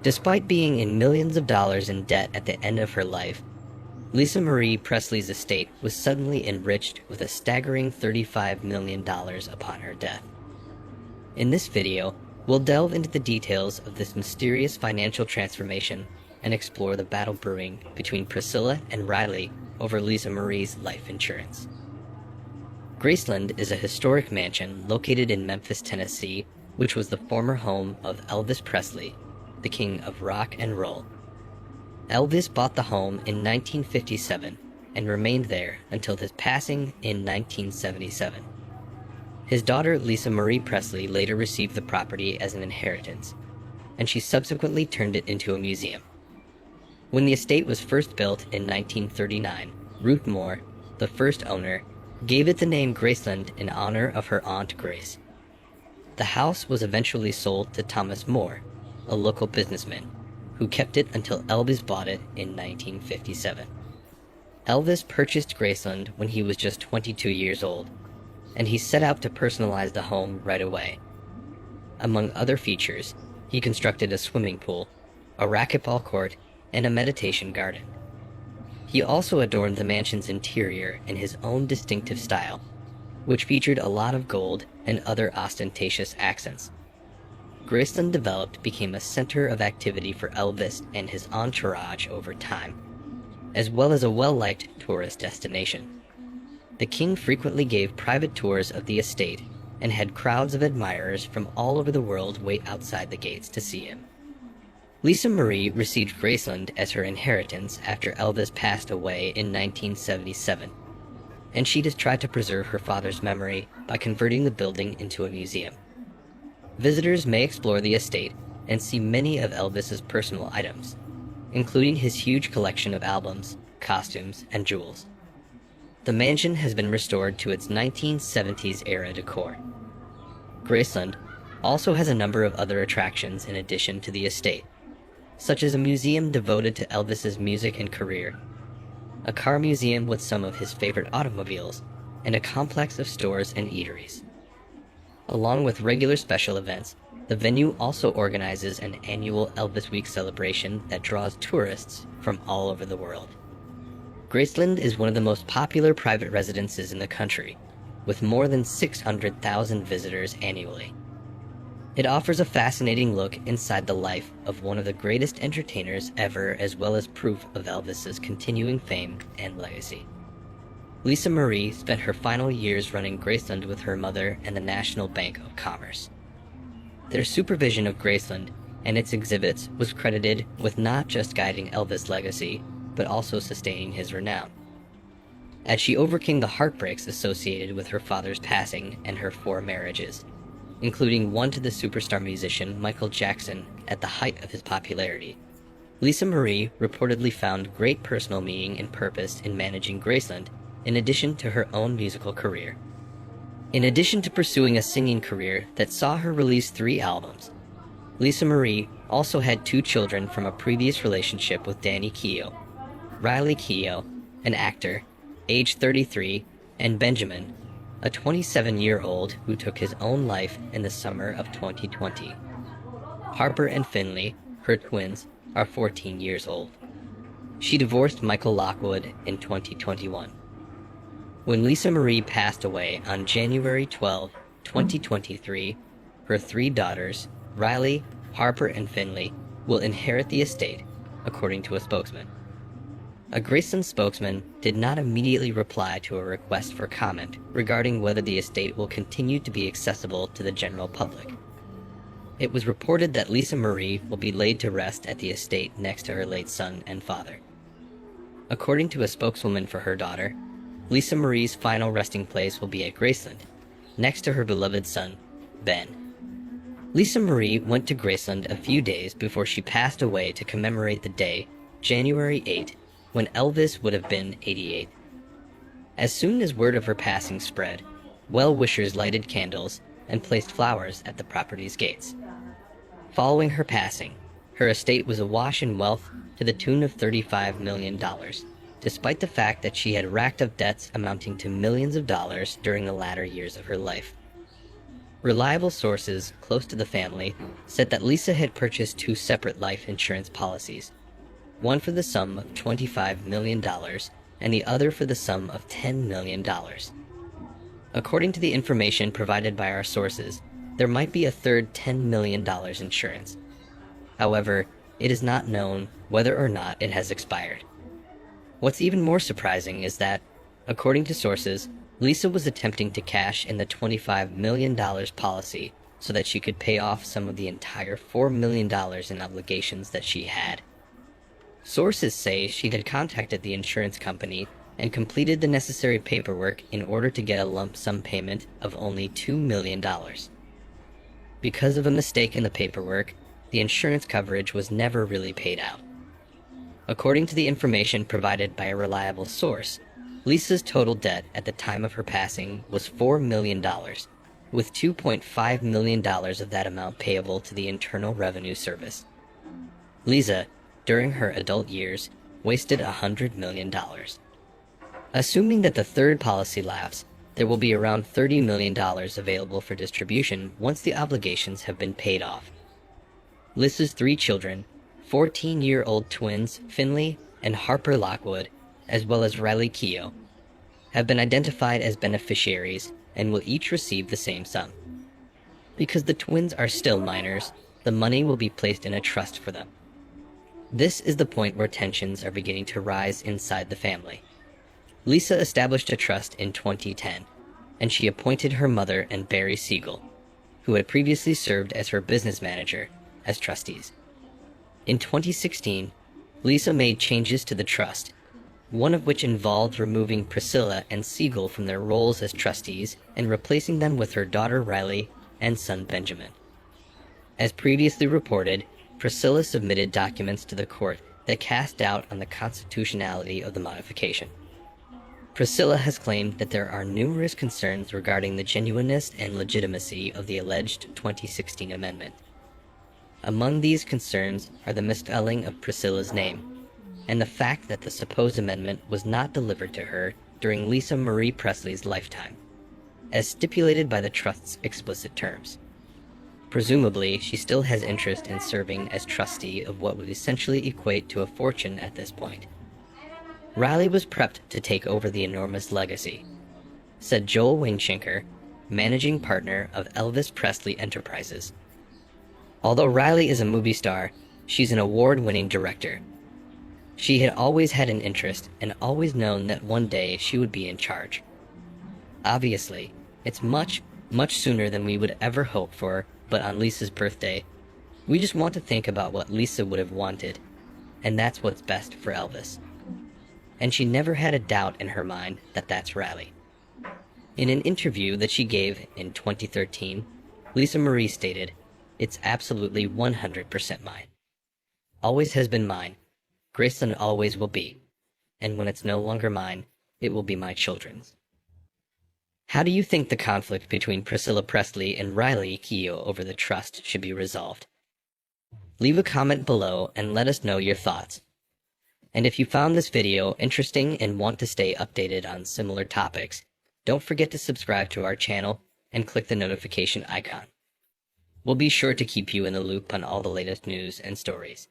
Despite being in millions of dollars in debt at the end of her life, Lisa Marie Presley's estate was suddenly enriched with a staggering $35 million upon her death. In this video, we'll delve into the details of this mysterious financial transformation and explore the battle brewing between Priscilla and Riley over Lisa Marie's life insurance. Graceland is a historic mansion located in Memphis, Tennessee, which was the former home of Elvis Presley, the king of rock and roll. Elvis bought the home in 1957 and remained there until his passing in 1977. His daughter Lisa Marie Presley later received the property as an inheritance, and she subsequently turned it into a museum. When the estate was first built in 1939, Ruth Moore, the first owner, gave it the name Graceland in honor of her Aunt Grace. The house was eventually sold to Thomas Moore, a local businessman, who kept it until Elvis bought it in 1957. Elvis purchased Graceland when he was just 22 years old, and he set out to personalize the home right away. Among other features, he constructed a swimming pool, a racquetball court, and a meditation garden. He also adorned the mansion's interior in his own distinctive style, which featured a lot of gold and other ostentatious accents. Graceland developed became a center of activity for Elvis and his entourage over time, as well as a well-liked tourist destination. The king frequently gave private tours of the estate and had crowds of admirers from all over the world wait outside the gates to see him. Lisa Marie received Graceland as her inheritance after Elvis passed away in 1977, and she just tried to preserve her father's memory by converting the building into a museum. Visitors may explore the estate and see many of Elvis's personal items, including his huge collection of albums, costumes, and jewels. The mansion has been restored to its 1970s-era decor. Graceland also has a number of other attractions in addition to the estate, such as a museum devoted to Elvis's music and career, a car museum with some of his favorite automobiles, and a complex of stores and eateries. Along with regular special events, the venue also organizes an annual Elvis Week celebration that draws tourists from all over the world. Graceland is one of the most popular private residences in the country, with more than 600,000 visitors annually. It offers a fascinating look inside the life of one of the greatest entertainers ever, as well as proof of Elvis's continuing fame and legacy. Lisa Marie spent her final years running Graceland with her mother and the National Bank of Commerce. Their supervision of Graceland and its exhibits was credited with not just guiding Elvis' legacy, but also sustaining his renown. As she overcame the heartbreaks associated with her father's passing and her 4 marriages, including one to the superstar musician Michael Jackson at the height of his popularity, Lisa Marie reportedly found great personal meaning and purpose in managing Graceland in addition to her own musical career. In addition to pursuing a singing career that saw her release 3 albums, Lisa Marie also had 2 children from a previous relationship with Danny Keough, Riley Keough, an actor, age 33, and Benjamin, a 27-year-old who took his own life in the summer of 2020. Harper and Finley, her twins, are 14 years old. She divorced Michael Lockwood in 2021. When Lisa Marie passed away on January 12, 2023, her 3 daughters, Riley, Harper, and Finley, will inherit the estate, according to a spokesman. A Graceland spokesman did not immediately reply to a request for comment regarding whether the estate will continue to be accessible to the general public. It was reported that Lisa Marie will be laid to rest at the estate next to her late son and father. According to a spokeswoman for her daughter, Lisa Marie's final resting place will be at Graceland, next to her beloved son, Ben. Lisa Marie went to Graceland a few days before she passed away to commemorate the day, January 8, when Elvis would have been 88. As soon as word of her passing spread, well-wishers lighted candles and placed flowers at the property's gates. Following her passing, her estate was awash in wealth to the tune of $35 million, despite the fact that she had racked up debts amounting to millions of dollars during the latter years of her life. Reliable sources close to the family said that Lisa had purchased two separate life insurance policies, one for the sum of $25 million and the other for the sum of $10 million. According to the information provided by our sources, there might be a third $10 million insurance. However, it is not known whether or not it has expired. What's even more surprising is that, according to sources, Lisa was attempting to cash in the $25 million policy so that she could pay off some of the entire $4 million in obligations that she had. Sources say she had contacted the insurance company and completed the necessary paperwork in order to get a lump sum payment of only $2 million. Because of a mistake in the paperwork, the insurance coverage was never really paid out. According to the information provided by a reliable source, Lisa's total debt at the time of her passing was $4 million, with $2.5 million of that amount payable to the Internal Revenue Service. Lisa, during her adult years, wasted $100 million. Assuming that the third policy lapse, there will be around $30 million available for distribution once the obligations have been paid off. Lisa's three children, 14-year-old twins Finley and Harper Lockwood, as well as Riley Keough, have been identified as beneficiaries and will each receive the same sum. Because the twins are still minors, the money will be placed in a trust for them. This is the point where tensions are beginning to rise inside the family. Lisa established a trust in 2010, and she appointed her mother and Barry Siegel, who had previously served as her business manager, as trustees. In 2016, Lisa made changes to the trust, one of which involved removing Priscilla and Siegel from their roles as trustees and replacing them with her daughter Riley and son Benjamin. As previously reported, Priscilla submitted documents to the court that cast doubt on the constitutionality of the modification. Priscilla has claimed that there are numerous concerns regarding the genuineness and legitimacy of the alleged 2016 amendment. Among these concerns are the misspelling of Priscilla's name, and the fact that the supposed amendment was not delivered to her during Lisa Marie Presley's lifetime, as stipulated by the trust's explicit terms. Presumably, she still has interest in serving as trustee of what would essentially equate to a fortune at this point. Riley was prepped to take over the enormous legacy, said Joel Wingschenker, managing partner of Elvis Presley Enterprises. Although Riley is a movie star, she's an award-winning director. She had always had an interest and always known that one day she would be in charge. Obviously, it's much, much sooner than we would ever hope for, but on Lisa's birthday, we just want to think about what Lisa would have wanted, and that's what's best for Elvis. And she never had a doubt in her mind that that's Riley. In an interview that she gave in 2013, Lisa Marie stated, "It's absolutely 100% mine. Always has been mine. Graceland always will be. And when it's no longer mine, it will be my children's." How do you think the conflict between Priscilla Presley and Riley Keough over the trust should be resolved? Leave a comment below and let us know your thoughts. And if you found this video interesting and want to stay updated on similar topics, don't forget to subscribe to our channel and click the notification icon. We'll be sure to keep you in the loop on all the latest news and stories.